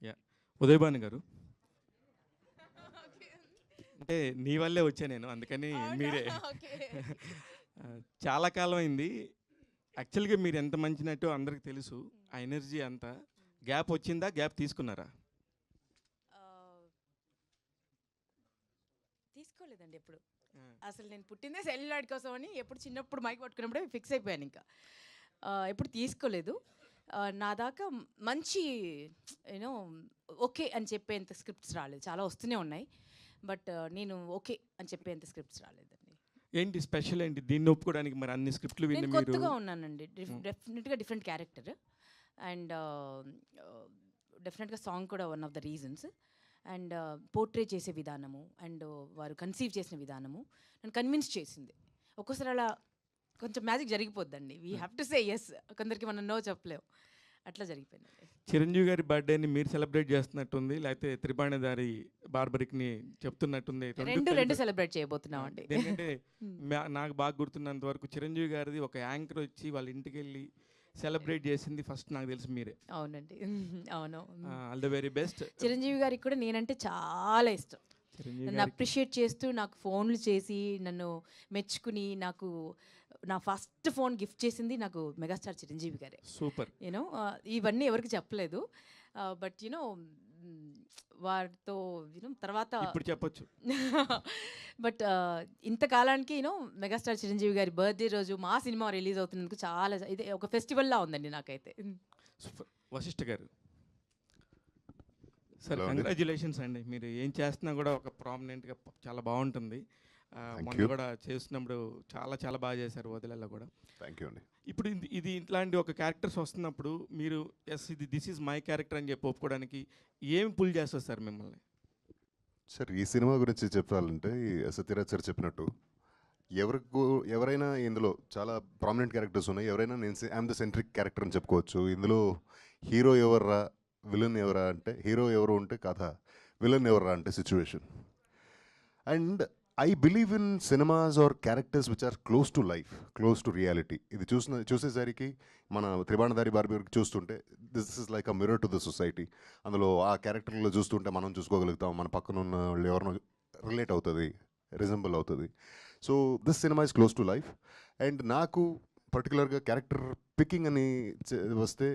Yeah Uday Bhanu గారు, అంటే నీ వల్లే వచ్చా నేను, అందుకని మీరే. ఓకే. ఆ, చాలా కాలం అయింది. యాక్చువల్గా మీరు ఎంత మంచి నటో అందరికి తెలుసు. ఆ ఎనర్జీ అంతా గ్యాప్ వచ్చిందా, గ్యాప్ తీసుకున్నారా? తీసుకోలేదండి ఎప్పుడు. అసలు నేను పుట్టిందే సెల్యులాయిడ్ కోసం అని ఎప్పుడు చిన్నప్పుడు మైక్ పట్టుకున్నప్పుడే ఫిక్స్ అయిపోయాను ఇంకా. ఎప్పుడు తీసుకోలేదు. నా దాకా మంచి యూనో ఓకే అని చెప్పేంత స్క్రిప్ట్స్ రాలేదు. చాలా వస్తూనే ఉన్నాయి, బట్ నేను ఓకే అని చెప్పేంత స్క్రిప్ట్స్ రాలేదండి. ఏంటి స్పెషల్ ఏంటి దీన్ని ఒప్పుకోవడానికి? మరి అన్ని స్క్రిప్ట్లు విని నేను మీరు కొత్తగా ఉన్నానండి. డెఫినెట్గా డిఫరెంట్ క్యారెక్టర్, అండ్ డెఫినెట్గా సాంగ్ కూడా one of the reasons. And portray చేసే విధానము అండ్ వారు కన్సీవ్ చేసిన విధానము నన్ను కన్విన్స్ చేసింది. ఒక్కోసారి అలా కొంచెం మ్యాజిక్ జరిగిపోద్దండి. We have to say yes, కొందరికి మనం నో చెప్పలేము. అట్లా జరిగిపోయింది. చిరంజీవి గారి బర్త్డేని మీరు సెలబ్రేట్ చేస్తున్నట్టుంది, లేకపోతే త్రిబాణిదారి బార్బరిక్ని చెప్తున్నట్టుంది? రెండు సెలబ్రేట్ చేయబోతున్నాం అండి. ఎందుకంటే నాకు బాగా గుర్తున్నంత వరకు చిరంజీవి గారిది ఒక యాంకర్ వచ్చి వాళ్ళ ఇంటికి వెళ్ళి సెలబ్రేట్ చేసింది ఫస్ట్ నాకు తెలిసి మీరే. అవునండి. అవును. All the very best. Chiranjeevi గారికి కూడా నేనంటే చాలా ఇష్టం. నన్ను అప్రిషియేట్ చేస్తూ నాకు ఫోన్లు చేసి నన్ను మెచ్చుకుని నాకు నా ఫస్ట్ ఫోన్ గిఫ్ట్ చేసింది నాకు మెగాస్టార్ చిరంజీవి గారే. సూపర్. యూనో ఇవన్నీ ఎవరికి చెప్పలేదు, బట్ యూనో వారితో యూనో తర్వాత ఇప్పుడు చెప్పొచ్చు. బట్ ఇంతకాలానికి యూనో మెగాస్టార్ చిరంజీవి గారి బర్త్డే రోజు మా సినిమా రిలీజ్ అవుతున్నందుకు చాలా ఇది ఒక ఫెస్టివల్లా ఉందండి నాకైతే. సూపర్. వశిష్ఠ గారు సార్, కంగ్రాచులేషన్స్ అండి. మీరు ఏం చేస్తున్నా కూడా ఒక ప్రామినెంట్గా చాలా బాగుంటుంది. మొన్న కూడా చేస్తున్నప్పుడు చాలా చాలా బాగా చేశారు వదిలేలా కూడా. థ్యాంక్ యూ అండి. ఇప్పుడు ఇది ఇట్లాంటి ఒక క్యారెక్టర్స్ వస్తున్నప్పుడు మీరు yes this is my character అని చెప్పి ఒప్పుకోవడానికి ఏమి పుల్ చేస్తారు సార్ మిమ్మల్ని? సార్, ఈ సినిమా గురించి చెప్పాలంటే సత్యరాజ్ సార్ చెప్పినట్టు ఎవరైనా ఇందులో చాలా ప్రామినెంట్ క్యారెక్టర్స్ ఉన్నాయి. ఎవరైనా నేను ఐఎమ్ ద సెంట్రిక్ క్యారెక్టర్ అని చెప్పుకోవచ్చు. ఇందులో హీరో ఎవర్రా, విలన్ ఎవరా అంటే హీరో ఎవరు ఉంటే కథ, విలన్ ఎవర్రా అంటే situation. And I believe in cinemas are characters which are close to life, close to reality. ఇది చూసేసరికి మన త్రిబాణధారి బార్బరికి చూస్తుంటే this is like a mirror to the society. అందులో ఆ క్యారెక్టర్లో చూస్తుంటే మనం చూసుకోగలుగుతాం, మన పక్కన ఉన్న వాళ్ళు ఎవరినో రిలేట్ అవుతుంది, రిజంబుల్ అవుతుంది. So this cinema is close to life. And నాకు పర్టికులర్గా క్యారెక్టర్ పికింగ్ అని వస్తే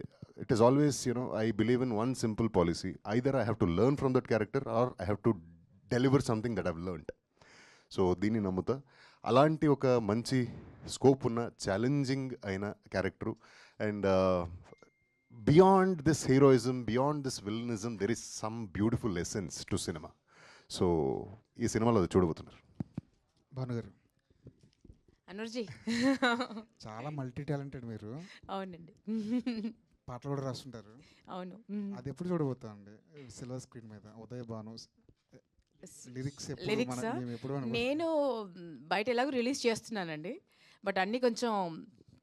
it is always I believe in one simple policy. Either I have to learn from that character are I have to deliver something that I've learned. So దీన్ని నమ్ముతా. అలాంటి ఒక మంచి scope ఉన్న ఛాలెంజింగ్ అయిన character. And beyond this heroism, beyond this villainism, there is some beautiful essence to cinema. So ఈ సినిమాలో అది చూడబోతున్నారు. భానుగారు అనుర్జీ చాలా మల్టీ టాలెంటెడ్ మీరు. అవునండి. పాటలు కూడా రాస్తుంటారు. అవును. అది ఎప్పుడు చూడబోతామండి సిల్వర్ స్క్రీన్ మీద? ఉదయ్ భాను లిరిక్స్ నేను బయట ఎలాగో రిలీజ్ చేస్తున్నానండి, బట్ అన్నీ కొంచెం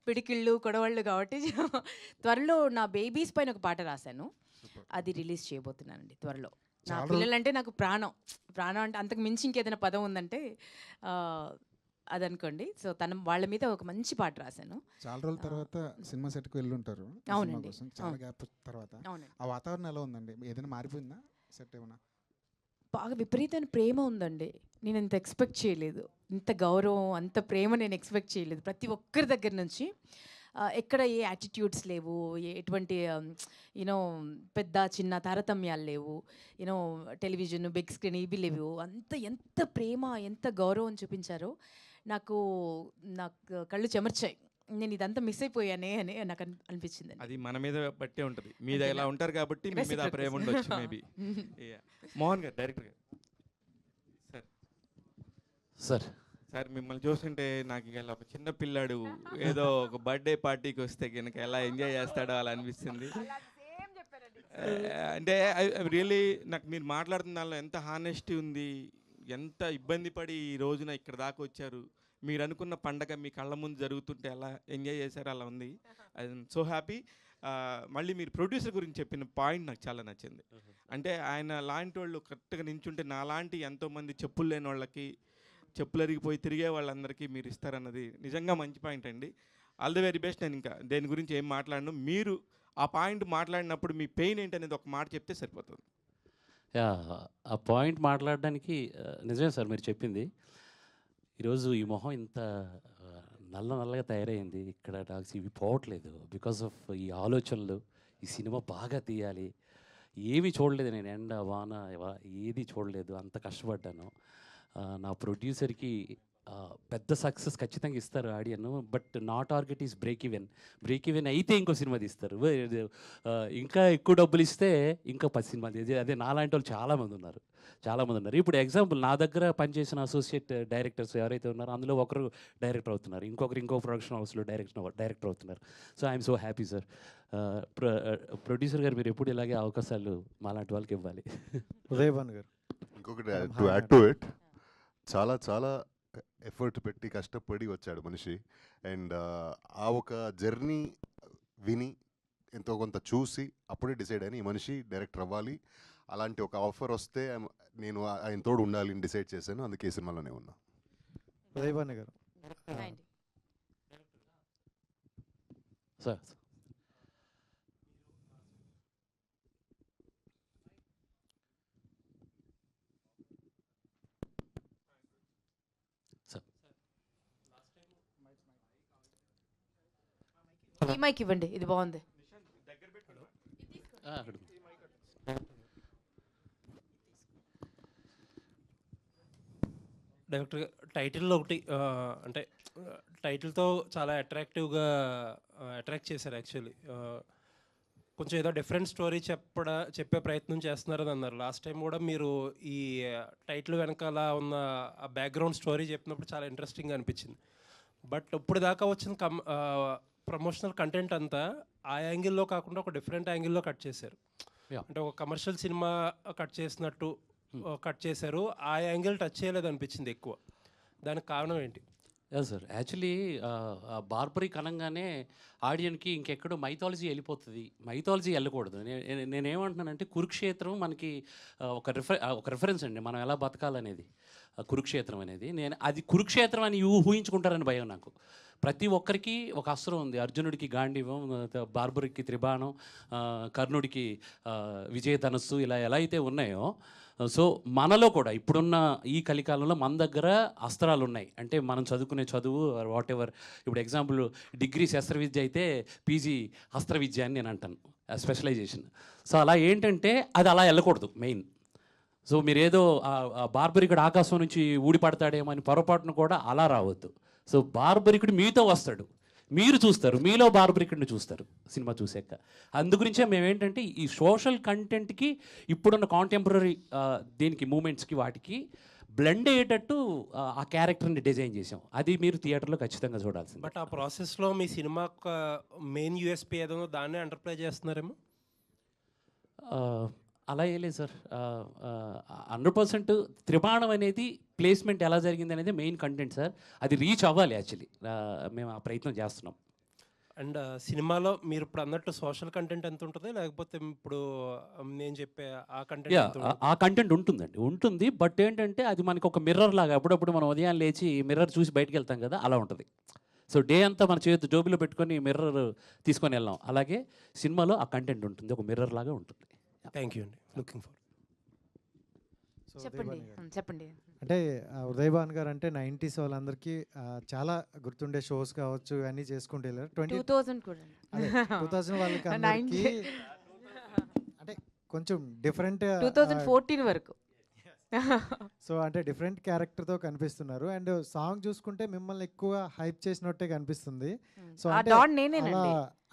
పిడికిళ్ళు కొడవళ్ళు కాబట్టి త్వరలో నా బేబీస్ పైన ఒక పాట రాశాను, అది రిలీజ్ చేయబోతున్నానండి త్వరలో. నా పిల్లలంటే నాకు ప్రాణం. ప్రాణం అంటే అంతకు మించి ఇంకేదైనా పదం ఉందంటే అదనుకోండి. సో వాళ్ళ మీద ఒక మంచి పాట రాశాను. చాలా రోజుల తర్వాత సినిమా సెట్కి వెళ్ళి ఉంటారు. అవునండి. చాలా గ్యాప్ తర్వాత ఆ వాతావరణం ఎలా ఉందండి? ఏదైనా మారిపోయిందా సెట్? ఏమన్నా బాగా విపరీతమైన ప్రేమ ఉందండి. నేను ఇంత ఎక్స్పెక్ట్ చేయలేదు, ఇంత గౌరవం, అంత ప్రేమ నేను ఎక్స్పెక్ట్ చేయలేదు ప్రతి ఒక్కరి దగ్గర నుంచి. ఎక్కడ ఏ యాటిట్యూడ్స్ లేవు, ఎటువంటి యూనో పెద్ద చిన్న తారతమ్యాలు లేవు, యూనో టెలివిజన్ బిగ్ స్క్రీన్ ఇవి లేవు. ఎంత ప్రేమ, ఎంత గౌరవం చూపించారో నాకు కళ్ళు చెమర్చాయి. నేను ఇదంతా మిస్ అయిపోయానే అని నాకు అనిపించింది. అది మన మీద బట్టే ఉంటుంది. మీద ఇలా ఉంటారు కాబట్టి మీ మీద ఆ ప్రేమ ఉండొచ్చు మేబీ. మోహన్ గారు, డైరెక్టర్ గారు, సార్ సార్ సార్ మిమ్మల్ని చూస్తుంటే నాకు ఇక ఒక చిన్న పిల్లాడు ఏదో ఒక బర్త్డే పార్టీకి వస్తే కనుక ఎలా ఎంజాయ్ చేస్తాడో అలా అనిపిస్తుంది. అంటే రియలీ నాకు మీరు మాట్లాడుతున్న దానిలో ఎంత హానెస్టీ ఉంది, ఎంత ఇబ్బంది పడి ఈ రోజున ఇక్కడ దాకా వచ్చారు. మీరు అనుకున్న పండగ మీ కళ్ళ ముందు జరుగుతుంటే ఎలా ఎంజాయ్ చేశారో అలా ఉంది. I'm so happy. మళ్ళీ మీరు ప్రొడ్యూసర్ గురించి చెప్పిన పాయింట్ నాకు చాలా నచ్చింది. అంటే ఆయన లాంటి వాళ్ళు కరెక్ట్గా నించుంటే నాలాంటి ఎంతోమంది చెప్పులు లేని వాళ్ళకి, చెప్పులు అరిగిపోయి తిరిగే వాళ్ళందరికీ మీరు ఇస్తారన్నది నిజంగా మంచి పాయింట్ అండి. All the very best. నేను ఇంకా దేని గురించి ఏం మాట్లాడను. మీరు ఆ పాయింట్ మాట్లాడినప్పుడు మీ పెయిన్ ఏంటనేది ఒక మాట చెప్తే సరిపోతుంది. యా, ఆ పాయింట్ మాట్లాడడానికి నిజమే సార్ మీరు చెప్పింది. ఈరోజు ఈ మొహం ఇంత నల్లగా తయారైంది. ఇక్కడ నాకు ఇవి పోవట్లేదు బికాస్ ఆఫ్ ఈ ఆలోచనలు. ఈ సినిమా బాగా తీయాలి, ఏమీ చూడలేదు నేను, ఎండ వాన ఏది చూడలేదు, అంత కష్టపడ్డాను. నా ప్రొడ్యూసర్కి పెద్ద సక్సెస్ ఖచ్చితంగా ఇస్తారు ఆడియన్, బట్ నా టార్గెట్ ఈస్ బ్రేక్ ఈవెన్ అయితే ఇంకో సినిమా తీస్తారు. ఇంకా ఎక్కువ డబ్బులు ఇస్తే ఇంకా 10 సినిమాలు. అదే నాలాంటి వాళ్ళు చాలామంది ఉన్నారు. ఇప్పుడు ఎగ్జాంపుల్ నా దగ్గర పనిచేసిన అసోసియేట్ డైరెక్టర్స్ ఎవరైతే ఉన్నారో అందులో ఒకరు డైరెక్టర్ అవుతున్నారు, ఇంకో ప్రొడక్షన్ హౌస్లో డైరెక్టర్ అవుతున్నారు. So I'm so happy sir. Producer గారు మీరు ఎప్పుడు ఇలాగే అవకాశాలు మాలాంటి వాళ్ళకి ఇవ్వాలి. ఉదయ్ భాను గారు. ఇంకొకటి టు యాడ్ టు ఇట్, చాలా చాలా ఎఫర్ట్ పెట్టి కష్టపడి వచ్చాడు మనిషి. అండ్ ఆ ఒక జర్నీ విని ఎంతో కొంత చూసి అప్పుడే డిసైడ్ అయిన ఈ మనిషి డైరెక్టర్ అవ్వాలి. అలాంటి ఒక ఆఫర్ వస్తే నేను ఆయన తోడు ఉండాలి అని డిసైడ్ చేశాను. అందుకే ఈ సినిమాలోనే ఉన్నా. ఉదయ్ భాను గారు. సార్ ఈ మైక్ ఇవ్వండి, ఇది బాగుంది. డైరెక్టర్ టైటిల్లో ఒకటి అంటే టైటిల్తో చాలా అట్రాక్టివ్గా అట్రాక్ట్ చేశారు. యాక్చువల్లీ కొంచెం ఏదో డిఫరెంట్ స్టోరీ చెప్పే ప్రయత్నం చేస్తున్నారని అన్నారు. లాస్ట్ టైం కూడా మీరు ఈ టైటిల్ వెనకాల ఉన్న ఆ బ్యాక్గ్రౌండ్ స్టోరీ చెప్పినప్పుడు చాలా ఇంట్రెస్టింగ్గా అనిపించింది. బట్ ఇప్పుడు దాకా వచ్చిన ప్రమోషనల్ కంటెంట్ అంతా ఆ యాంగిల్లో కాకుండా ఒక డిఫరెంట్ యాంగిల్లో కట్ చేశారు. అంటే ఒక కమర్షియల్ సినిమా కట్ చేసినట్టు కట్ చేశారు. ఆ యాంగిల్ టచ్ చేయలేదు అనిపించింది ఎక్కువ. దానికి కారణం ఏంటి? సార్ యాక్చువల్లీ బార్బరిక్ అనగానే ఆడియన్కి ఇంకెక్కడో మైథాలజీ వెళ్ళిపోతుంది. మైథాలజీ వెళ్ళకూడదు. నేనేమంటున్నానంటే కురుక్షేత్రం మనకి ఒక రిఫరెన్స్ అండి, మనం ఎలా బతకాలనేది. కురుక్షేత్రం అనేది అది కురుక్షేత్రం అని ఊహించుకుంటారని భయం నాకు. ప్రతి ఒక్కరికి ఒక అస్త్రం ఉంది. అర్జునుడికి గాంధీవం, బార్బరిక్కి త్రిబాణం, కర్ణుడికి విజయధనస్సు, ఇలా ఎలా అయితే ఉన్నాయో సో మనలో కూడా ఇప్పుడున్న ఈ కలికాలంలో మన దగ్గర అస్త్రాలు ఉన్నాయి. అంటే మనం చదువుకునే చదువు వాట్ ఎవర్, ఇప్పుడు ఎగ్జాంపుల్ డిగ్రీ శస్త్ర విద్య అయితే పీజీ అస్త్ర విద్య అని నేను అంటాను, స్పెషలైజేషన్. సో అలా ఏంటంటే అది అలా వెళ్ళకూడదు మెయిన్. సో మీరేదో బార్బరికుడు ఆకాశం నుంచి ఊడిపడతాడేమో అని పొరపాటును కూడా అలా రావద్దు. సో బార్బరికుడు మీతో వస్తాడు, మీరు చూస్తారు, మీలో బార్బరికుడిని చూస్తారు సినిమా చూసాక. అందుగురించే మేమేంటంటే ఈ సోషల్ కంటెంట్కి ఇప్పుడున్న కాంటెంపరీ దీనికి మూమెంట్స్కి వాటికి బ్లెండ్ అయ్యేటట్టు ఆ క్యారెక్టర్ని డిజైన్ చేసాం. అది మీరు థియేటర్లో ఖచ్చితంగా చూడాల్సింది. బట్ ఆ ప్రాసెస్లో మీ సినిమా మెయిన్ యూఎస్పీ ఏదో దాన్నే అంటర్ప్లై చేస్తున్నారేమో. అలా వేయలేదు సార్. 100% త్రిబాణం అనేది ప్లేస్మెంట్ ఎలా జరిగింది అనేది మెయిన్ కంటెంట్ సార్. అది రీచ్ అవ్వాలి. యాక్చువల్లీ మేము ఆ ప్రయత్నం చేస్తున్నాం. అండ్ సినిమాలో మీరు ఇప్పుడు అన్నట్టు సోషల్ కంటెంట్ ఎంత ఉంటుంది, లేకపోతే ఇప్పుడు నేను చెప్పే ఆ కంటెంట్? ఆ కంటెంట్ ఉంటుందండి, ఉంటుంది. బట్ ఏంటంటే అది మనకి ఒక మిర్రర్ లాగా, అప్పుడప్పుడు మనం ఉదయం లేచి మిర్రర్ చూసి బయటకు వెళ్తాం కదా, అలా ఉంటుంది. సో డే అంతా మన చేతి జోబులో పెట్టుకొని మిర్రర్ తీసుకొని వెళ్ళాం. అలాగే సినిమాలో ఆ కంటెంట్ ఉంటుంది, ఒక మిర్రర్ లాగా ఉంటుంది. థ్యాంక్ యూ అండి. Looking for. చెప్పండి. అంటే ఉదయ్ భాన్ గారు అంటే 90s వాళ్ళందరికీ చాలా గుర్తుండే షోస్ కావచ్చు ఇవన్నీ చేసుకుంటూ వెళ్ళారు. 2000 వాళ్ళకి అందరికీ అంటే కొంచెం డిఫరెంట్ 2014 వరకు. సో అంటే డిఫరెంట్ క్యారెక్టర్తో కనిపిస్తున్నారు. అండ్ సాంగ్ చూసుకుంటే మిమ్మల్ని ఎక్కువ హైప్ చేసినట్టే కనిపిస్తుంది. సో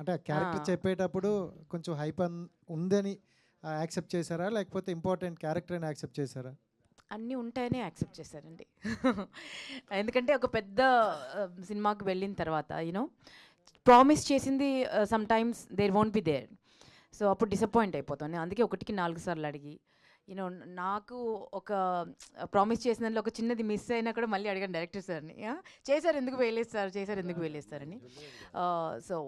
అంటే క్యారెక్టర్ చెప్పేటప్పుడు కొంచెం హైప్ ఉందని యాక్సెప్ట్ చేశారా, లేకపోతే ఇంపార్టెంట్ క్యారెక్టర్ అని యాక్సెప్ట్ చేశారా? అన్నీ ఉంటాయని యాక్సెప్ట్ చేశారండి. ఎందుకంటే ఒక పెద్ద సినిమాకి వెళ్ళిన తర్వాత యూనో ప్రామిస్ చేసింది sometimes there won't be there. So అప్పుడు డిసప్పాయింట్ అయిపోతాను. అందుకే 1కి 4 సార్లు అడిగి యూనో నాకు ఒక ప్రామిస్ చేసిన దాంట్లో ఒక చిన్నది మిస్ అయినా కూడా మళ్ళీ అడిగాను డైరెక్టర్ సార్ని, చేశారు ఎందుకు వేయలేస్తారని. సో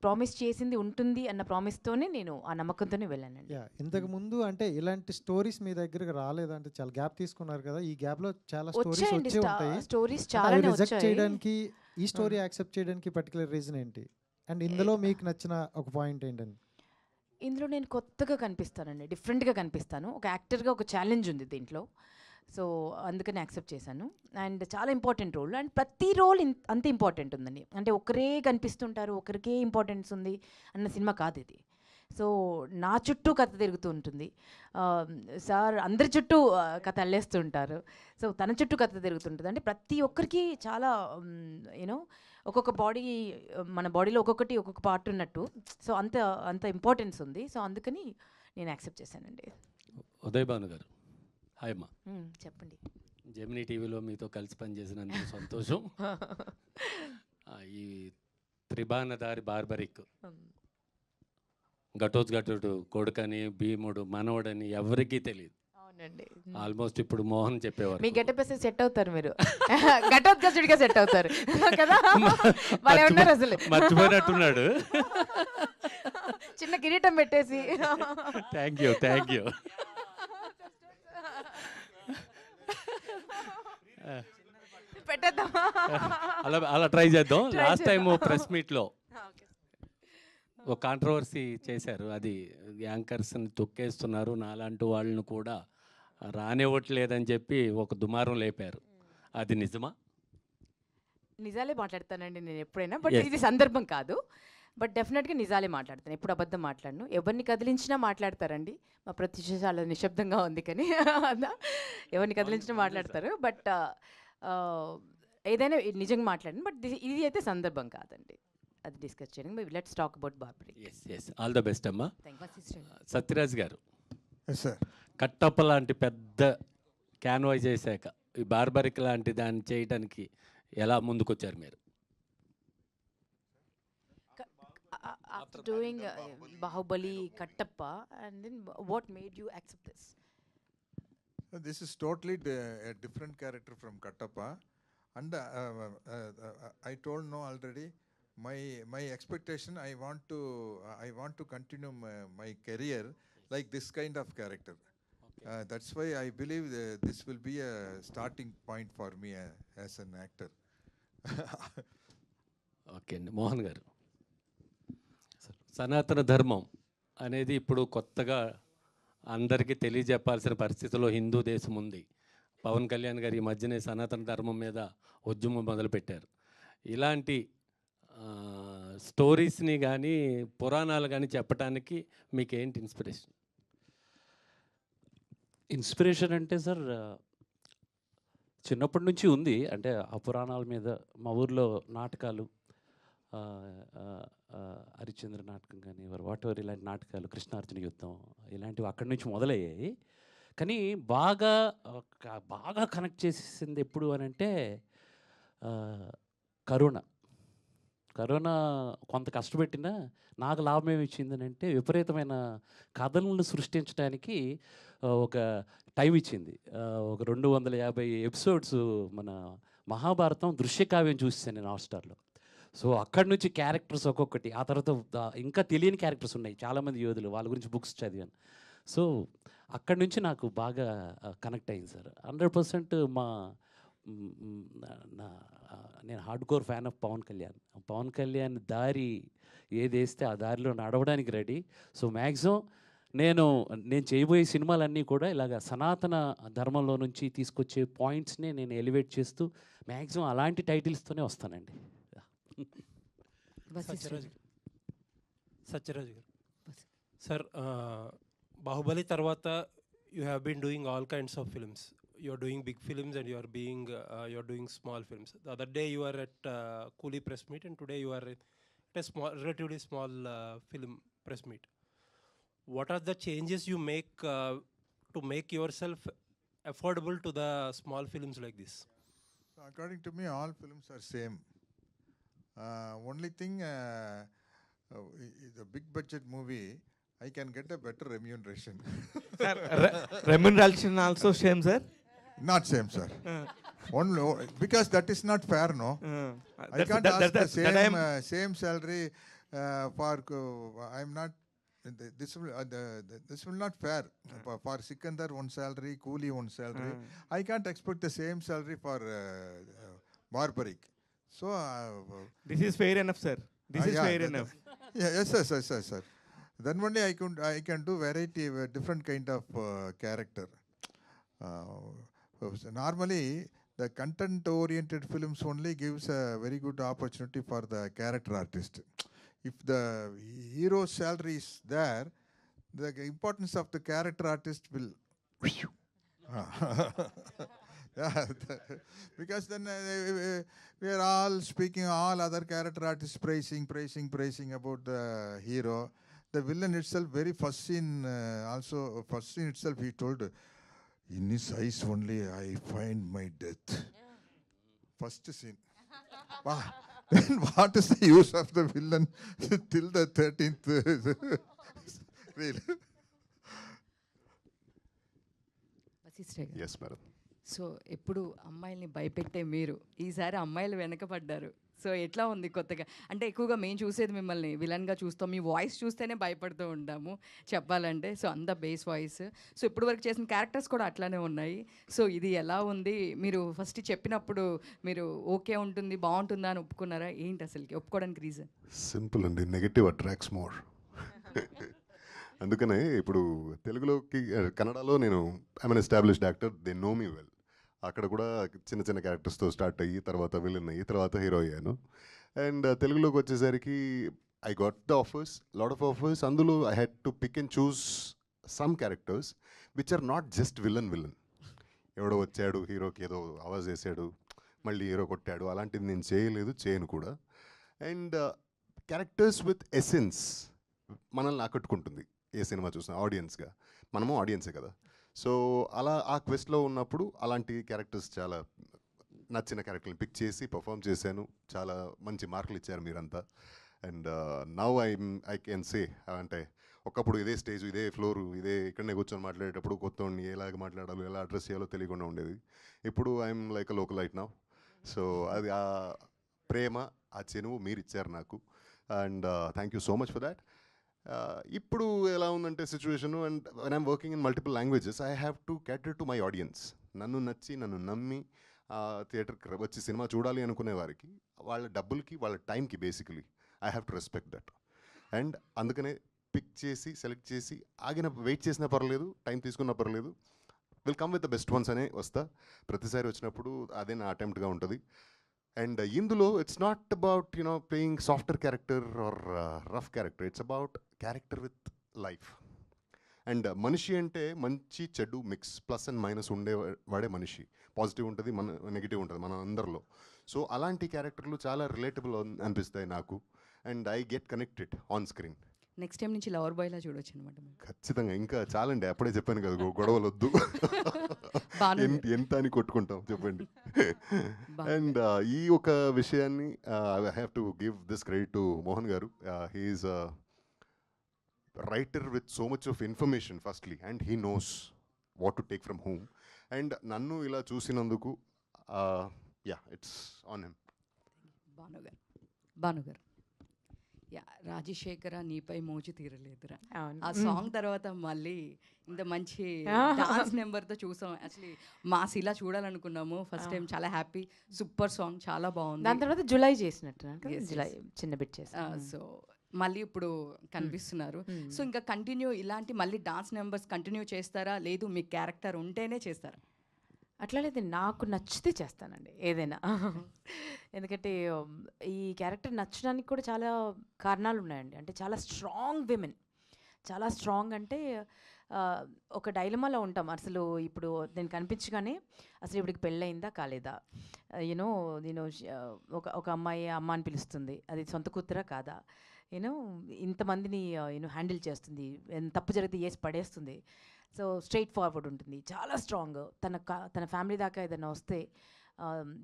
ప్రామిస్ చేసింది ఉంటుంది అన్న ప్రామిస్తోనే నేను ఆ నమ్మకంతోనే వెళ్ళానండి. ఇంతకు ముందు అంటే ఇలాంటి స్టోరీస్ మీ దగ్గరకు రాలేదంటే చాలా గ్యాప్ తీసుకున్నారు కదా, ఈ గ్యాప్ లో చాలా స్టోరీస్ వచ్చే ఉంటాయి. స్టోరీస్ చాలా రిజెక్ట్ చేయడానికి ఈ స్టోరీ యాక్సెప్ట్ చేయడానికి పర్టికులర్ రీజన్ ఏంటి? అండ్ ఇందులో మీకు నచ్చిన ఒక పాయింట్ ఏంటండి? ఇందులో నేను కొత్తగా కనిపిస్తానండి, డిఫరెంట్గా కనిపిస్తాను. ఒక యాక్టర్గా ఒక ఛాలెంజ్ ఉంది దీంట్లో. సో అందుకని యాక్సెప్ట్ చేశాను. అండ్ చాలా ఇంపార్టెంట్ రోల్, అండ్ ప్రతి రోల్ అంత ఇంపార్టెంట్ ఉందండి. అంటే ఒకరే కనిపిస్తుంటారు, ఒకరికే ఇంపార్టెన్స్ ఉంది అన్న సినిమా కాదు ఇది. సో నా చుట్టూ కథ తిరుగుతూ ఉంటుంది. సార్ అందరి చుట్టూ కథ అల్లేస్తూ ఉంటారు. సో తన చుట్టూ కథ తిరుగుతుంటుంది. అంటే ప్రతి ఒక్కరికి చాలా యూనో ఒక్కొక్క బాడీ, మన బాడీలో ఒక్కొక్కటి ఒక్కొక్క పార్ట్ ఉన్నట్టు. సో అంత అంత ఇంపార్టెన్స్ ఉంది. సో అందుకని నేను యాక్సెప్ట్ చేశానండి. ఉదయ్ భాను గారు, హాయ్ అమ్మా. చెప్పండి. జెమినీ టీవీలో మీతో కలిసి పనిచేసినందుకు సంతోషం. ఈ త్రిబాణదారి బార్బరిక్, ఘటోత్కచుడు కొడుకని, భీముడు మనవడని ఎవరికీ తెలియదు. అవునండి. ఆల్మోస్ట్ ఇప్పుడు మోహన్ చెప్పేవారు. మీ గెటప్ వేస్తే సెట్ అవుతారు మీరు, ఘటోత్కచుడిగా సెట్ అవుతారు కదా. వాళ్ళే ఉన్నారు అసలు, మర్చిపోయినట్టున్నాడు. చిన్న కిరీటం పెట్టేసి. Thank you, thank you. పెట్టేద్దామా? అలా ట్రై చేద్దాం. లాస్ట్ టైం ప్రెస్ మీట్లో ఒక కాంట్రవర్సీ చేశారు. అది యాంకర్స్ని తొక్కేస్తున్నారు, నాలాంటి వాళ్ళను కూడా రానివ్వట్లేదని చెప్పి ఒక దుమారం లేపారు. అది నిజమా? నిజాలే మాట్లాడతానండి నేను ఎప్పుడైనా, బట్ ఇది సందర్భం కాదు. బట్ డెఫినెట్గా నిజాలే మాట్లాడతాను, ఎప్పుడు అబద్ధం మాట్లాడను. ఎవరిని కదిలించినా మాట్లాడతారండి. మా ప్రత్యూష చాలా నిశ్శబ్దంగా ఉంది, కానీ ఎవరిని కదిలించినా మాట్లాడతారు. బట్ ఏదైనా నిజంగా మాట్లాడండి. బట్ ఇది అయితే సందర్భం కాదండి, అది డిస్కస్ చేయడం. Let's talk about Barbari. Yes, all the best అమ్మా. సత్యరాజ్ గారు, సార్, కట్టప్ప లాంటి పెద్ద క్యాన్వాయ్ చేశాక ఈ బార్బరిక్ లాంటి దాన్ని చేయడానికి ఎలా ముందుకొచ్చారు మీరు? After doing Bahubali, Kattappa, and then what made you accept this? this is totally a different character from Kattappa, and I told no already. My expectation, I want to continue my career like this kind of character. That's why I believe this will be a starting point for me as an actor. Okay అండి. మోహన్ గారు, సనాతన ధర్మం అనేది ఇప్పుడు కొత్తగా అందరికీ తెలియజెప్పాల్సిన పరిస్థితిలో హిందూ దేశం ఉంది. పవన్ కళ్యాణ్ గారు ఈ మధ్యనే సనాతన ధర్మం మీద ఉద్యమం మొదలుపెట్టారు. ఇలాంటి స్టోరీస్ని కానీ పురాణాలు కానీ చెప్పడానికి మీకు ఏంటి ఇన్స్పిరేషన్? ఇన్స్పిరేషన్ అంటే సార్, చిన్నప్పటి నుంచి ఉంది. అంటే ఆ పురాణాల మీద మా ఊర్లో నాటకాలు, హరిశ్చంద్ర నాటకం కానీ వాట్ ఎవర్ ఇలాంటి నాటకాలు, కృష్ణార్జున యుద్ధం ఇలాంటివి అక్కడి నుంచి మొదలయ్యాయి. కానీ బాగా కనెక్ట్ చేసింది ఎప్పుడు అని అంటే కరోనా కొంత కష్టపెట్టినా నాకు లాభం ఏమి ఇచ్చిందని అంటే విపరీతమైన కథలను సృష్టించడానికి ఒక టైం ఇచ్చింది. ఒక 250 ఎపిసోడ్స్ మన మహాభారతం దృశ్యకావ్యం చూసాను నేను హాట్‌స్టార్లో. సో అక్కడి నుంచి క్యారెక్టర్స్ ఒక్కొక్కటి, ఆ తర్వాత ఇంకా తెలియని క్యారెక్టర్స్ ఉన్నాయి, చాలామంది యోధులు, వాళ్ళ గురించి బుక్స్ చదివాను. సో అక్కడి నుంచి నాకు బాగా కనెక్ట్ అయింది సార్. 100% నేను hardcore fan of Pawan Kalyan దారి ఏదేస్తే ఆ దారిలో నడవడానికి రెడీ. సో మ్యాక్సిమం నేను చేయబోయే సినిమాలన్నీ కూడా ఇలాగ సనాతన ధర్మంలో నుంచి తీసుకొచ్చే పాయింట్స్ని నేను ఎలివేట్ చేస్తూ మ్యాక్సిమం అలాంటి టైటిల్స్తోనే వస్తానండి. సత్యరాజ్ గారు, సార్, బాహుబలి తర్వాత you have been doing all kinds of films. You are doing big films and you are doing small films. The other day you are at Coolie press meet, and today you are at a relatively small film press meet. What are the changes you make to make yourself affordable to the small films like this? So according to me, all films are same. Only thing, the big budget movie, I can get a better remuneration. Sir, remuneration also same, sir? Not same, sir. Only because that is not fair, no. I can't ask the same salary for. I'm not. This will not fair. For Sikandar one salary, Coolie one salary. I can't expect the same salary for Barbaric. So this is fair enough, sir. This is yeah, fair enough. yeah, yes, yes, yes, yes, sir. Then only I can do variety, different kind of character. Normally, the content-oriented films only gives a very good opportunity for the character artist. If the hero salary is there, the importance of the character artist will. Yeah, because then we are all speaking, all other character artists praising about the hero. The villain itself, very first scene, also first scene itself, he told, in his eyes only I find my death. First scene. Wow. Then what is the use of the villain till the 13th? Really? Vashishta garu, yes madam. So ఎప్పుడు అమ్మాయిల్ని భయపెట్టే మీరు ఈసారి అమ్మాయిలు వెనకపడ్డారు. So ఎట్లా ఉంది కొత్తగా? అంటే ఎక్కువగా మేము చూసేది మిమ్మల్ని విలన్గా చూస్తాం, మీ వాయిస్ చూస్తేనే భయపడుతూ ఉంటాము చెప్పాలంటే. సో అంత బేస్ వాయిస్. సో ఇప్పుడు వరకు చేసిన క్యారెక్టర్స్ కూడా అట్లానే ఉన్నాయి. సో ఇది ఎలా ఉంది? మీరు ఫస్ట్ చెప్పినప్పుడు మీరు ఓకే ఉంటుంది బాగుంటుందా అని ఒప్పుకున్నారా? ఏంటి అసలుకి ఒప్పుకోవడానికి రీజన్? సింపుల్ అండి, నెగటివ్ అట్రాక్ట్స్ మోర్. అందుకనే ఇప్పుడు తెలుగులోకి కన్నడలో నేను I'm established actor, they know me well. అక్కడ కూడా చిన్న చిన్న క్యారెక్టర్స్తో స్టార్ట్ అయ్యి తర్వాత విలన్ అయ్యి తర్వాత హీరో అయ్యాను. అండ్ తెలుగులోకి వచ్చేసరికి I got the offers, lot of offers. అందులో I had to pick and choose some characters which are not just villain. ఎవడో వచ్చాడు హీరోకి ఏదో ఆవాజ్ వేసాడు మళ్ళీ హీరో కొట్టాడు, అలాంటిది నేను చేయను కూడా. అండ్ క్యారెక్టర్స్ విత్ ఎసెన్స్ మనల్ని ఆకట్టుకుంటుంది ఏ సినిమా చూసినా. ఆడియన్స్గా మనము ఆడియన్సే కదా. సో అలా ఆ క్వెస్ట్లో ఉన్నప్పుడు అలాంటి క్యారెక్టర్స్ చాలా నచ్చిన క్యారెక్టర్ని పిక్ చేసి పర్ఫామ్ చేశాను. చాలా మంచి మార్కులు ఇచ్చారు మీరంతా. And now I can say, అంటే ఒకప్పుడు ఇదే స్టేజ్, ఇదే ఫ్లోరు, ఇదే ఇక్కడనే కూర్చొని మాట్లాడేటప్పుడు కొత్తవాడిని ఎలాగ మాట్లాడాలో ఎలా అడ్రస్ చేయాలో తెలియకుండా ఉండేది. ఇప్పుడు I'm like a local right now. So అది ఆ ప్రేమ, ఆ చెనువు మీరు ఇచ్చారు నాకు. And thank you so much for that. ఇప్పుడు ఎలా ఉందంటే situation, and when I'm working in multiple languages I have to క్యాటర్ to my audience. నన్ను నచ్చి నన్ను నమ్మి థియేటర్కి వచ్చి సినిమా చూడాలి అనుకునే వారికి వాళ్ళ డబ్బులకి వాళ్ళ టైంకి basically I have to respect that. And అందుకనే పిక్ చేసి సెలెక్ట్ చేసి వెయిట్ చేసినా పర్లేదు, టైం తీసుకున్నా పర్లేదు, will come with the best once అనే వస్తా. ప్రతిసారి వచ్చినప్పుడు అదే నా అటెంప్ట్గా ఉంటుంది. అండ్ ఇందులో it's not about playing softer character are rough character, it's about character with life. And మనిషి అంటే మంచి చెడు మిక్స్, ప్లస్ అండ్ మైనస్ ఉండేవాడే మనిషి. పాజిటివ్ ఉంటుంది, నెగిటివ్ ఉంటుంది మన అందరిలో. సో అలాంటి క్యారెక్టర్లు చాలా రిలేటబుల్ అనిపిస్తాయి నాకు. And I get connected on screen. Next time నుంచి లవర్ బాయ్లా చూడొచ్చు అనమాట. ఖచ్చితంగా. ఇంకా చాలండి, అప్పుడే చెప్పాను కదా, గొడవలు వద్దు. ఎంత అని కొట్టుకుంటాం చెప్పండి. అండ్ ఈ ఒక విషయాన్ని I have to give this credit to Mohan garu. He is writer with so much of information firstly, and he knows what to take from home. And నన్ను ఇలా చూసినందుకు ఇట్స్ ఆన్ హిమ్. భానుగారు, యా, రాజశేఖర నీపై మోజు తీరలేదురా, అవును. ఆ సాంగ్ తర్వాత మళ్ళీ ఇంత మంచి డాన్స్ నెంబర్తో చూసాం. యాక్చువల్లీ మాస్ ఇలా చూడాలనుకున్నాము ఫస్ట్ టైం. చాలా హ్యాపీ, సూపర్ సాంగ్, చాలా బాగుంది. దాని తర్వాత జులై చేసినట్టు Yes, జులై చిన్న బిట్ చేసి. సో మళ్ళీ ఇప్పుడు కనిపిస్తున్నారు. సో ఇంకా కంటిన్యూ ఇలాంటి మళ్ళీ డాన్స్ నెంబర్స్ కంటిన్యూ చేస్తారా, లేదు మీ క్యారెక్టర్ ఉంటేనే చేస్తారా? అట్లా లేదు, నాకు నచ్చితే చేస్తానండి ఏదైనా. ఎందుకంటే ఈ క్యారెక్టర్ నచ్చడానికి కూడా చాలా కారణాలు ఉన్నాయండి. అంటే చాలా స్ట్రాంగ్ విమెన్, చాలా స్ట్రాంగ్. అంటే ఒక డైలమాలో ఉంటాం. అసలు ఇప్పుడు నేను కనిపించగానే అసలు ఇప్పటికి పెళ్ళయిందా కాలేదా, యూనో ఒక అమ్మాయి అమ్మ అని పిలుస్తుంది, అది సొంత కూతురా కాదా, ఇంతమందిని హ్యాండిల్ చేస్తుంది, తప్పు జరిగితే వేసి పడేస్తుంది. సో స్ట్రైట్ ఫార్వర్డ్ ఉంటుంది, చాలా స్ట్రాంగ్. తన ఫ్యామిలీ దాకా ఏదైనా వస్తే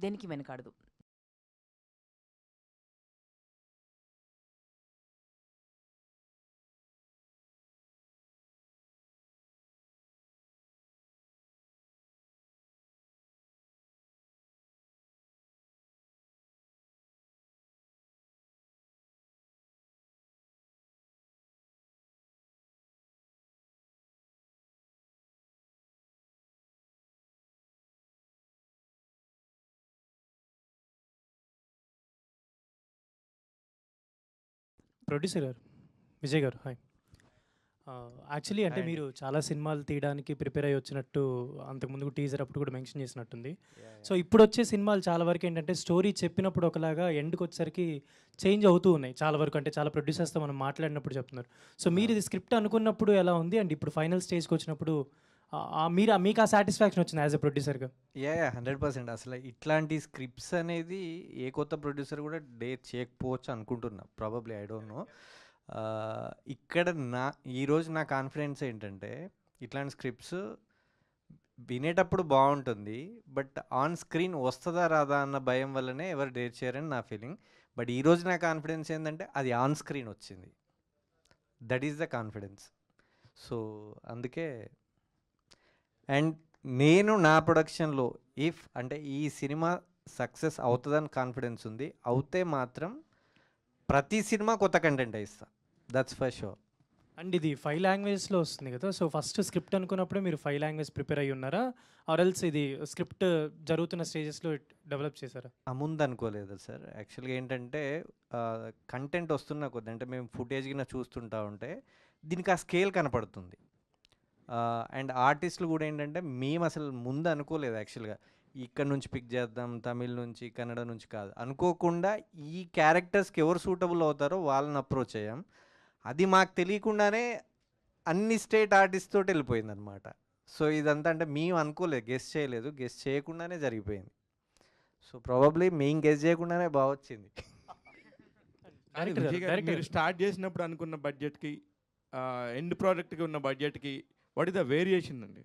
దేనికి వెనకాడదు. ప్రొడ్యూసర్ గారు, విజయ్ గారు, హాయ్. యాక్చువల్లీ అంటే Hi అండి. మీరు చాలా సినిమాలు తీయడానికి ప్రిపేర్ అయ్యి వచ్చినట్టు అంతకుముందు టీజర్ అప్పుడు కూడా మెన్షన్ చేసినట్టుంది. సో ఇప్పుడు వచ్చే సినిమాలు చాలా వరకు ఏంటంటే స్టోరీ చెప్పినప్పుడు ఒకలాగా ఎండ్కి వచ్చేసరికి చేంజ్ అవుతూ ఉన్నాయి చాలా వరకు. అంటే చాలా ప్రొడ్యూసర్స్తో మనం మాట్లాడినప్పుడు చెప్తున్నారు. సో మీరు ఇది స్క్రిప్ట్ అనుకున్నప్పుడు ఎలా ఉంది అండ్ ఇప్పుడు ఫైనల్ స్టేజ్కి వచ్చినప్పుడు మీకు ఆ సాటిస్ఫాక్షన్ వచ్చింది యాజ్ ఎ ప్రొడ్యూసర్గా? 100%. అసలు ఇట్లాంటి స్క్రిప్ట్స్ అనేది ఏ కొత్త ప్రొడ్యూసర్ కూడా డేర్ చేయకపోవచ్చు అనుకుంటున్నా, ప్రాబబ్లీ, ఐ డోంట్ నో. ఇక్కడ ఈరోజు నా కాన్ఫిడెన్స్ ఏంటంటే ఇట్లాంటి స్క్రిప్ట్స్ వినేటప్పుడు బాగుంటుంది, బట్ ఆన్ స్క్రీన్ వస్తుందా రాదా అన్న భయం వల్లనే ఎవరు డేర్ చేయరని నా ఫీలింగ్. బట్ ఈరోజు నా కాన్ఫిడెన్స్ ఏంటంటే అది ఆన్ స్క్రీన్ వచ్చింది, that is the confidence. So అందుకే, అండ్ నేను నా ప్రొడక్షన్లో అంటే ఈ సినిమా సక్సెస్ అవుతుందని కాన్ఫిడెన్స్ ఉంది. అవుతే మాత్రం ప్రతి సినిమా కొత్త కంటెంట్ ఇస్తా, దట్స్ ఫర్ షూర్. అండ్ ఇది 5 లాంగ్వేజ్లో వస్తుంది కదా, సో ఫస్ట్ స్క్రిప్ట్ అనుకున్నప్పుడే మీరు 5 లాంగ్వేజ్ ప్రిపేర్ అయ్యి ఉన్నారా, ఆర్ఎల్స్ ఇది స్క్రిప్ట్ జరుగుతున్న స్టేజెస్లో డెవలప్ చేశారా? ముందు అనుకోలేదు సార్. యాక్చువల్గా ఏంటంటే కంటెంట్ వస్తున్న కొద్ది, అంటే మేము ఫుటేజ్ కింద చూస్తుంటా ఉంటే దీనికి ఆ స్కేల్ కనపడుతుంది. అండ్ ఆర్టిస్టులు కూడా ఏంటంటే మేము అసలు ముందు అనుకోలేదు యాక్చువల్గా ఇక్కడ నుంచి పిక్ చేద్దాం, తమిళ్ నుంచి, కన్నడ నుంచి కాదు, అనుకోకుండా ఈ క్యారెక్టర్స్కి ఎవరు సూటబుల్ అవుతారో వాళ్ళని అప్రోచ్ అయ్యాం. అది మాకు తెలియకుండానే అన్ని స్టేట్ ఆర్టిస్ట్ తోటి వెళ్ళిపోయింది అనమాట. సో ఇదంతా అంటే మేము అనుకోలేదు, గెస్ట్ చేయలేదు, గెస్ట్ చేయకుండానే జరిగిపోయింది. సో ప్రాబబ్లీ మేము గెస్ట్ చేయకుండానే బాగా వచ్చింది. మీరు స్టార్ట్ చేసినప్పుడు అనుకున్న బడ్జెట్కి ఎండ్ ప్రోడక్ట్కి ఉన్న బడ్జెట్కి వాట్ ఇస్ ద వేరియేషన్ అండి?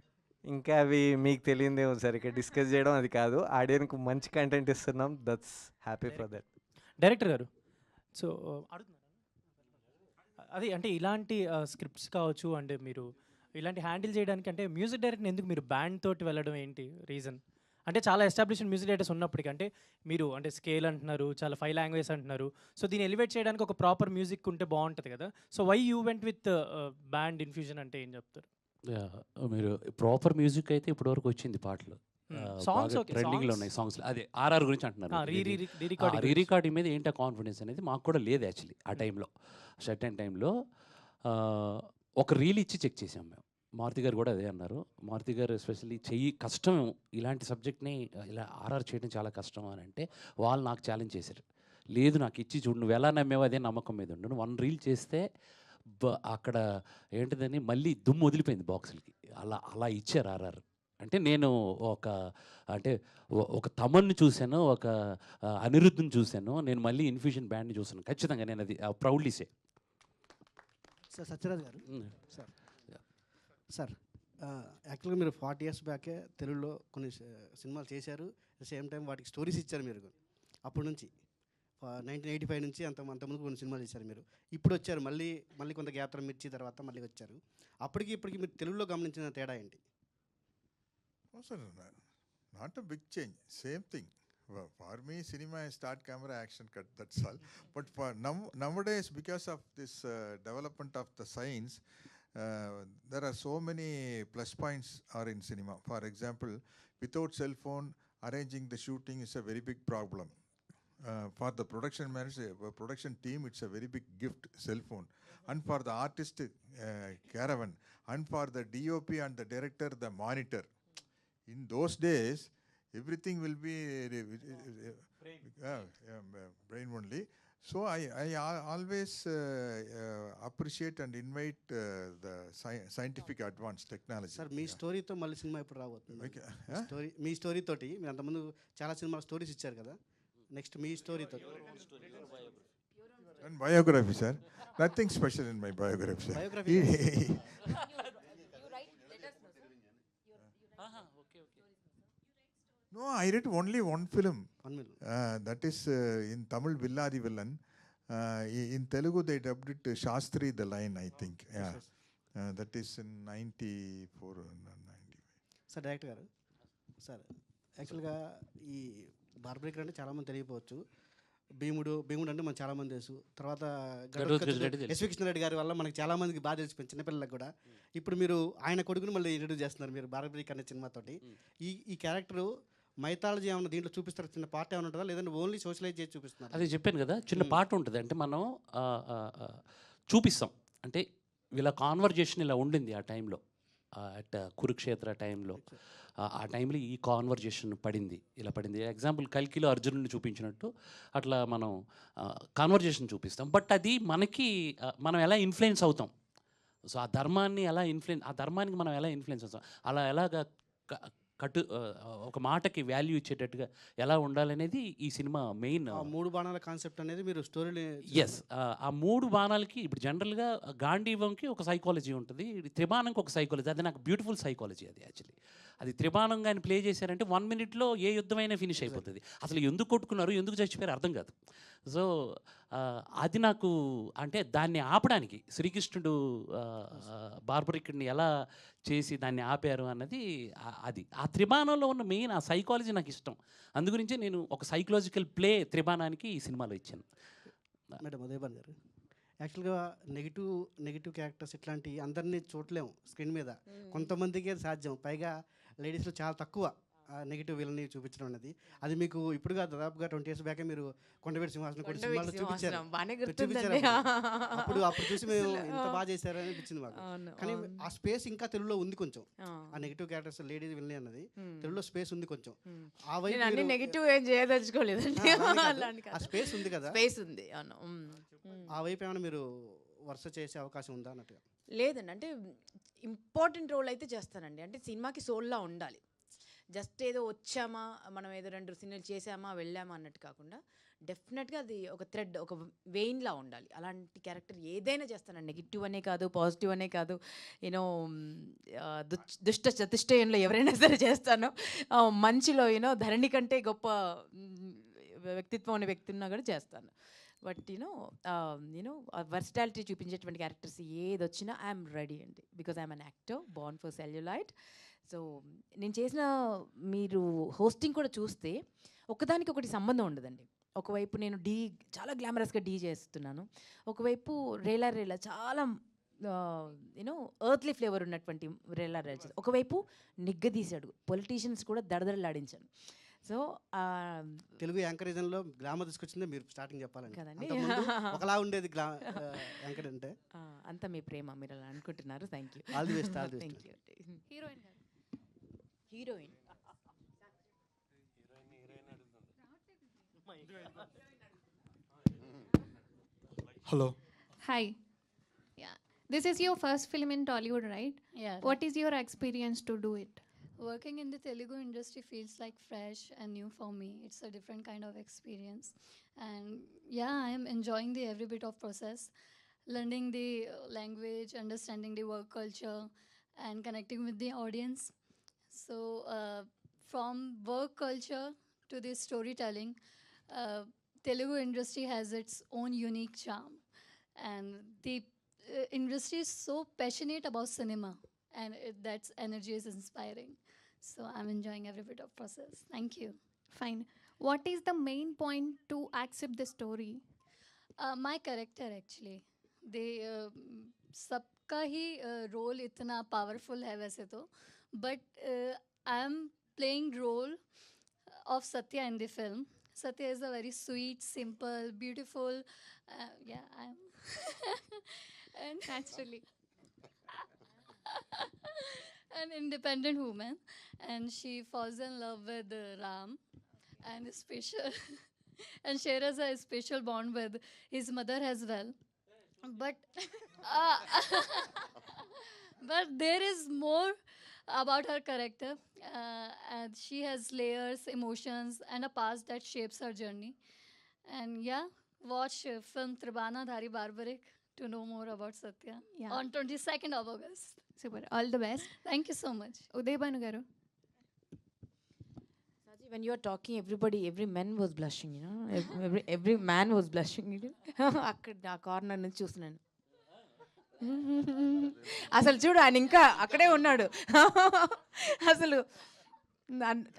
ఇంకా అవి మీకు తెలియదేమో సార్, ఇక్కడ డిస్కస్ చేయడం అది కాదు. ఆడియన్కి మంచి కంటెంట్ ఇస్తున్నాం, that's happy for that. Director గారు, సో అది అంటే ఇలాంటి స్క్రిప్ట్స్ కావచ్చు, అంటే మీరు ఇలాంటి హ్యాండిల్ చేయడానికి అంటే మ్యూజిక్ డైరెక్టర్ ఎందుకు మీరు బ్యాండ్ తోటి వెళ్ళడం ఏంటి రీజన్? అంటే చాలా ఎస్టాబ్లిష్డ్ మ్యూజిక్ డైరెక్టర్స్ ఉన్నప్పటికీ అంటే మీరు అంటే స్కేల్ అంటున్నారు, చాలా 5 లాంగ్వేజ్ అంటున్నారు, సో దీన్ని ఎలివేట్ చేయడానికి ఒక ప్రాపర్ మ్యూజిక్ ఉంటే బాగుంటుంది కదా. So why you went with band infusion అంటే ఏం చెప్తారు? మీరు ప్రాపర్ మ్యూజిక్ అయితే ఇప్పటివరకు వచ్చింది పాటలు, సాంగ్స్ ట్రెండింగ్లో ఉన్నాయి సాంగ్స్. అదే ఆర్ఆర్ గురించి అంటున్నారు. రీ రికార్డింగ్ మీద ఏంటి కాన్ఫిడెన్స్ అనేది మాకు కూడా లేదు యాక్చువల్లీ. ఆ టైంలో సర్టెన్ టైంలో ఒక రీల్ ఇచ్చి చెక్ చేసాం మేము. మారుతి గారు కూడా అదే అన్నారు. మారుతి గారు ఎస్పెషల్లీ కష్టం ఇలాంటి సబ్జెక్ట్ని ఇలా ఆర్ఆర్ చేయడం చాలా కష్టం అని అంటే వాళ్ళు నాకు ఛాలెంజ్ చేశారు. లేదు నాకు ఇచ్చి చూడు, నువ్వు ఎలా నమ్మేవో అదే నమ్మకం మీద ఉండు, నువ్వు 1 రీల్ చేస్తే అక్కడ ఏంటిదని మళ్ళీ దుమ్ము వదిలిపోయింది బాక్సులకి. అలా ఇచ్చారు ఆర్ఆర్. అంటే నేను ఒక తమన్ను చూశాను, ఒక అనిరుద్ధ్ని చూశాను, నేను మళ్ళీ ఇన్ఫ్యూజన్ బ్యాండ్ని చూశాను. ఖచ్చితంగా నేను అది ప్రౌడ్లీ సే. సార్ సత్యరాజ్ గారు, సార్ యాక్చువల్గా మీరు 40 years బ్యాకే తెలుగులో కొన్ని సినిమాలు చేశారు, సేమ్ టైం వాటికి స్టోరీస్ ఇచ్చారు మీరు. అప్పటి నుంచి 1985 నుంచి అంతకుముందు కొన్ని సినిమాలు చేశారు మీరు. ఇప్పుడు వచ్చారు మళ్ళీ కొంత గ్యాప్ మిర్చి తర్వాత మళ్ళీ వచ్చారు. ఇప్పటికి మీరు తెలుగులో గమనించిన తేడా ఏంటి? Sir not a big change, same thing. For me cinema start camera action cut, that's all. But for nowadays because of this development of the science, there are so many plus points are in cinema. For example, without cell phone, arranging the shooting is a very big problem. For the production manager, production team, it's a very big gift, cell phone. And for the artist, caravan. And for the DOP and the director, the monitor. In those days, everything will be brain only. So I always appreciate and invite the scientific advanced technology. సార్ మీ స్టోరీతో మళ్ళీ cinema ఇప్పుడు రాబోతుంది. మీ story తోటి మీరు అంతకుముందు చాలా సినిమా స్టోరీస్ ఇచ్చారు కదా, నెక్స్ట్ మీ స్టోరీతో. And biography, sir. Nothing special in my biography, sir. Biography. No, I read only one film. One film. That is in Tamil, Villadi Villan. In Telugu, they dubbed it Shastri the Lion, I think. Yeah. That is in 94 or 95. Sir director గారు, sir యాక్చువల్గా ఈ barbaric అంటే చాలామంది తెలియకపోవచ్చు. భీముడు అంటే మనకు చాలామంది తెలుసు. తర్వాత ఎస్వి కృష్ణారెడ్డి గారి వల్ల మనకి చాలామందికి బాగా తెలిసిపోయింది, చిన్నపిల్లలకు కూడా. ఇప్పుడు మీరు ఆయన కొడుకుని మళ్ళీ ఇంట్రడ్యూస్ చేస్తున్నారు మీరు బార్బరిక్ అనే సినిమాతోటి. ఈ క్యారెక్టరు మైథాలజీ ఏమైనా దీంట్లో చూపిస్తారు, చిన్న పార్ట్ ఏమైనా ఉంటుందా, లేదంటే ఓన్లీ సోషలైజ్ చేసి చూపిస్తున్నారు? అదే చెప్పాను కదా, చిన్న పాట ఉంటుంది. అంటే మనం చూపిస్తాం, అంటే వీళ్ళ కాన్వర్జేషన్ ఇలా ఉండింది ఆ టైంలో, అట్ కురుక్షేత్ర టైంలో. ఆ టైంలో ఈ కాన్వర్జేషన్ పడింది, ఇలా పడింది. ఎగ్జాంపుల్ కల్కిలో అర్జునుడిని చూపించినట్టు అట్లా మనం కాన్వర్జేషన్ చూపిస్తాం. బట్ అది మనకి మనం ఎలా ఇన్ఫ్లుయెన్స్ అవుతాం, సో ఆ ధర్మాన్ని ఎలా ఆ ధర్మానికి మనం ఎలా ఇన్ఫ్లుయెన్స్ అవుతాం, అలా ఎలాగ ఒక మాటకి వాల్యూ ఇచ్చేటట్టుగా ఎలా ఉండాలనేది ఈ సినిమా మెయిన్. 3 బాణాల కాన్సెప్ట్ అనేది మీరు స్టోరీలో ఎస్, ఆ 3 బాణాలకి ఇప్పుడు జనరల్గా గాంధీవంకి ఒక సైకాలజీ ఉంటుంది, త్రిబాణంకి ఒక సైకాలజీ. అది నాకు బ్యూటిఫుల్ సైకాలజీ అది యాక్చువల్లీ. అది త్రిబాణంగా ఆయన ప్లే చేశారంటే 1 minute ఏ యుద్ధమైనా ఫినిష్ అయిపోతుంది. అసలు ఎందుకు కొట్టుకున్నారు, ఎందుకు చచ్చిపోయారు అర్థం కాదు. సో అది నాకు, అంటే దాన్ని ఆపడానికి శ్రీకృష్ణుడు బార్బరిక్ని ఎలా చేసి దాన్ని ఆపారు అన్నది అది. ఆ త్రిబాణంలో ఉన్న మెయిన్ ఆ సైకాలజీ నాకు ఇష్టం. అందుగురించే నేను ఒక సైకలాజికల్ ప్లే త్రిబాణానికి ఈ సినిమాలో ఇచ్చాను. మేడం ఉదయభాన్ గారు, యాక్చువల్గా నెగిటివ్ క్యారెక్టర్స్ ఇట్లాంటి అందరినీ చూడలేము స్క్రీన్ మీద, కొంతమందికే సాధ్యం. పైగా లేడీస్లో చాలా తక్కువ నెగిటివ్ విలని చూపించడం అనేది. అది మీకు ఇప్పుడు కాదు, దాదాపుగా 20 years బ్యాకే మీరు కొండవీటి సింహాసనం కూడా సినిమాలో చూపించారు. అప్పుడు చూసి మేము ఇంత బాగా చేశారని అనిపించింది మాకు. కానీ ఆ స్పేస్ ఇంకా తెలుగులో ఉంది కొంచెం, ఆ నెగిటివ్ క్యారెక్టర్స్ లేడీస్ విలని అన్నది తెలుగులో స్పేస్ ఉంది కొంచెం. ఆ వైపు నెగిటివ్ ఏం చేయదలుచుకోలేదండి, ఆ స్పేస్ ఉంది కదా, స్పేస్ ఉంది. ఆ వైపు ఏమైనా మీరు వరుస చేసే అవకాశం ఉందా అన్నట్టుగా? లేదండి, అంటే ఇంపార్టెంట్ రోల్ అయితే చేస్తానండి. అంటే సినిమాకి సోల్లా ఉండాలి, జస్ట్ ఏదో వచ్చామా మనం ఏదో 2 సినిమాలు చేసామా వెళ్ళామా అన్నట్టు కాకుండా డెఫినెట్గా అది ఒక థ్రెడ్, ఒక వెయిన్లా ఉండాలి. అలాంటి క్యారెక్టర్ ఏదైనా చేస్తానండి, నెగిటివ్ అనే కాదు, పాజిటివ్ అనే కాదు, యూనో దుష్ట చతుష్టయంలో ఎవరైనా సరే చేస్తాను. మంచిలో యూనో ధరణి కంటే గొప్ప వ్యక్తిత్వం అనే వ్యక్తి ఉన్నా కూడా చేస్తాను. బట్ యూనో వర్సిటాలిటీ చూపించేటువంటి క్యారెక్టర్స్ ఏది వచ్చినా ఐఎమ్ రెడీ అండి, because I'm an actor Born for celluloid. So నేను చేసిన మీరు హోస్టింగ్ కూడా చూస్తే ఒకదానికి ఒకటి సంబంధం ఉండదండి. ఒకవైపు నేను చాలా గ్లామరస్గా చేస్తున్నాను, ఒకవైపు రేలా చాలా యూనో ఎర్త్లీ ఫ్లేవర్ ఉన్నటువంటి రేలా, ఒకవైపు నిగ్గదీశాడు, పొలిటీషియన్స్ కూడా దడదడలాడించాను. సో తెలుగు యాంకరేజంలో గ్లామర్ తీసుకొచ్చిందే మీరు స్టార్టింగ్ చెప్పాలండి కదండి, ఒకలా ఉండేది యాంకర్ అంటే. అంతా మీ ప్రేమ, మీరు అలా అనుకుంటున్నారు. Thank you. All the best. Thank you. Heroine Hello. Hi. Yeah. This is your first film in Tollywood, right? Yeah. What is your experience to do it? Working in the Telugu industry feels like fresh and new for me. It's a different kind of experience. And yeah, I am enjoying the every bit of process, learning the language, understanding the work culture, and connecting with the audience. So from work culture to the storytelling, Telugu industry has its own unique charm. And the industry is so passionate about cinema, and that energy is inspiring. So I'm enjoying every bit of process. Thank you. Fine. What is the main point to accept the story? My character actually. They सबका ही role इतना powerful है वैसे तो, but I am playing role of Satya in the film. Satya is a very sweet, simple, beautiful, yeah, I'm and Naturally. an independent woman, and she falls in love with Ram, and special and shares a special bond with his mother as well. But but there is more about her character, and she has layers, emotions, and a past that shapes her journey. And yeah, watch film Tribana Dhari Barbaric to know more about Satya on 22nd of August. Super. All the best. Thank you so much. Udaybanu garu. When you are talking, every man was blushing, you know. Every man was blushing. అక్కడ ఆ corner నుంచి చూస్తున్నాను. అసలు చూడు, ఆయన ఇంకా అక్కడే ఉన్నాడు. అసలు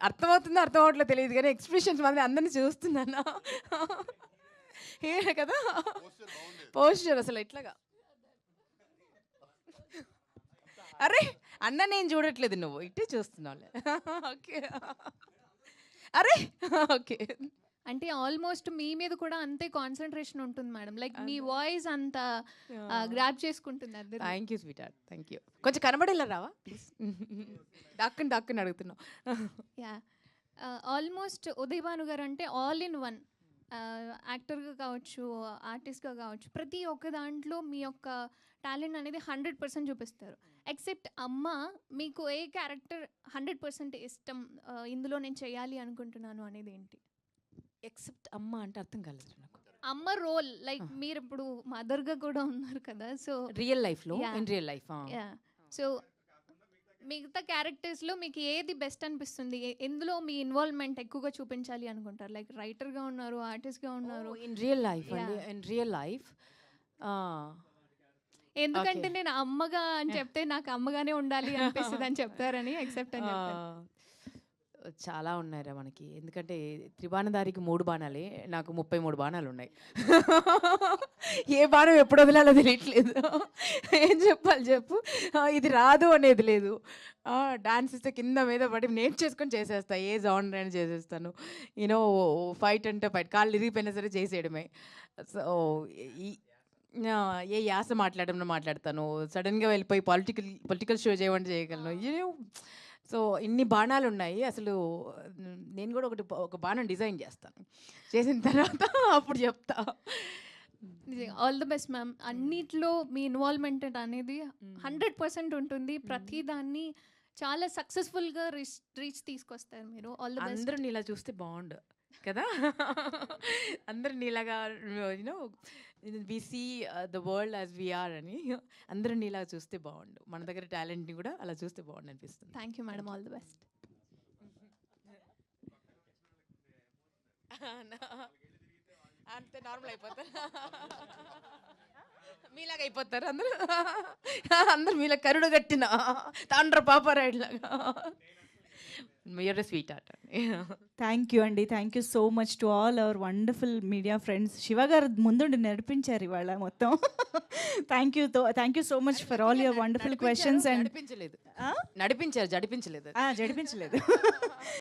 అర్థమవుతుందో అర్థం అవట్లేదు తెలియదు, కానీ ఎక్స్ప్రెషన్స్ మాత్రం అందరినీ చూస్తున్నాను కదా. పోస్చర్ అసలు ఎట్లాగా, అరే అన్న నేను చూడట్లేదు, నువ్వు ఇట్టే చూస్తున్నావు. ఓకే, అరే ఓకే. అంటే ఆల్మోస్ట్ మీ మీద కూడా అంతే కాన్సన్ట్రేషన్ ఉంటుంది మేడం. లైక్ మీ వాయిస్ అంత గ్రాప్ చేసుకుంటుంది అందరు. Thank you sweet heart, thank you. కొంచెం కనబడేలా రావా ప్లీజ్? డాక్కుని అడుగుతున్నావు. యా, ఆల్మోస్ట్ ఉదయ్ భాను గారు అంటే ఆల్ ఇన్ వన్. యాక్టర్గా కావచ్చు, ఆర్టిస్ట్గా కావచ్చు, ప్రతి ఒక్క దాంట్లో మీ యొక్క టాలెంట్ అనేది 100% చూపిస్తారు. ఎక్సెప్ట్ అమ్మ, మీకు ఏ క్యారెక్టర్ 100% ఇష్టం, ఇందులో నేను చేయాలి అనుకుంటున్నాను అనేది ఏంటి? ఎక్సెప్ట్ అమ్మ అంటే అర్థం కాలేదు నాకు. అమ్మ రోల్, లైక్ మీరు ఇప్పుడు మదర్గా కూడా ఉన్నారు కదా, సో రియల్ లైఫ్లో, in real life. Yeah, so మిగతా క్యారెక్టర్స్లో మీకు ఏది బెస్ట్ అనిపిస్తుంది? ఎందులో మీ ఇన్వాల్వ్మెంట్ ఎక్కువగా చూపించాలి అనుకుంటారు? లైక్ రైటర్గా ఉన్నారు, ఆర్టిస్ట్గా ఉన్నారు. ఇన్ రియల్ లైఫ్ అండి, ఇన్ రియల్ లైఫ్. ఎందుకంటే నేను అమ్మగా అని చెప్తే నాకు అమ్మగానే ఉండాలి అనిపిస్తుంది అని చెప్తారని ఎక్సెప్ట్ అని చెప్తారు. చాలా ఉన్నాయిరా మనకి, ఎందుకంటే త్రిబాణధారికి 3 బాణాలే, నాకు 33 బాణాలు ఉన్నాయి. ఏ బాణం ఎప్పుడు వదిలాలో తెలియట్లేదు. ఏం చెప్పాలి చెప్పు, ఇది రాదు అనేది లేదు. డాన్స్ ఇస్తే కింద మీద పడి నేర్చేసుకొని చేసేస్తా, ఏ జానర్ అయినా చేసేస్తాను. యూనో ఫైట్ అంటే ఫైట్, కాళ్ళు ఇరిగిపోయినా సరే చేసేయడమే. సో ఏ యాస మాట్లాడతాను, సడన్గా వెళ్ళిపోయి పొలిటికల్ షో చేయమంటే చేయగలను. యూనో, సో ఇన్ని బాణాలు ఉన్నాయి. అసలు నేను కూడా ఒక బాణం డిజైన్ చేస్తాను, చేసిన తర్వాత అప్పుడు చెప్తా. All the best ma'am. అన్నిట్లో మీ ఇన్వాల్వ్మెంట్ అనేది 100% ఉంటుంది. ప్రతి దాన్ని చాలా సక్సెస్ఫుల్గా రీచ్ తీసుకొస్తారు మీరు. All the best. అందరూ నీలా చూస్తే బాగుండు కదా. అందరూ నీలాగా, you know, we see the world as we are అని. అందరూ నీలా చూస్తే బాగుండు, మన దగ్గర టాలెంట్ని కూడా అలా చూస్తే బాగుండు అనిపిస్తుంది. Thank you madam, all the best. అంతే నార్మల్ అయిపోతారు, మీలాగా అయిపోతారు అందరూ. అందరు మీలా కరుడు కట్టిన తాండ్ర పాపారాయుడులాగా. You're a sweetheart. Thank you అండి, thank you so much to all our wonderful media friends. Shiva garu ముందుండి నడిపించారు ఇవాళ మొత్తం. Thank you so much for all your wonderful questions. And నడిపించలేదు, జడిపించలేదు.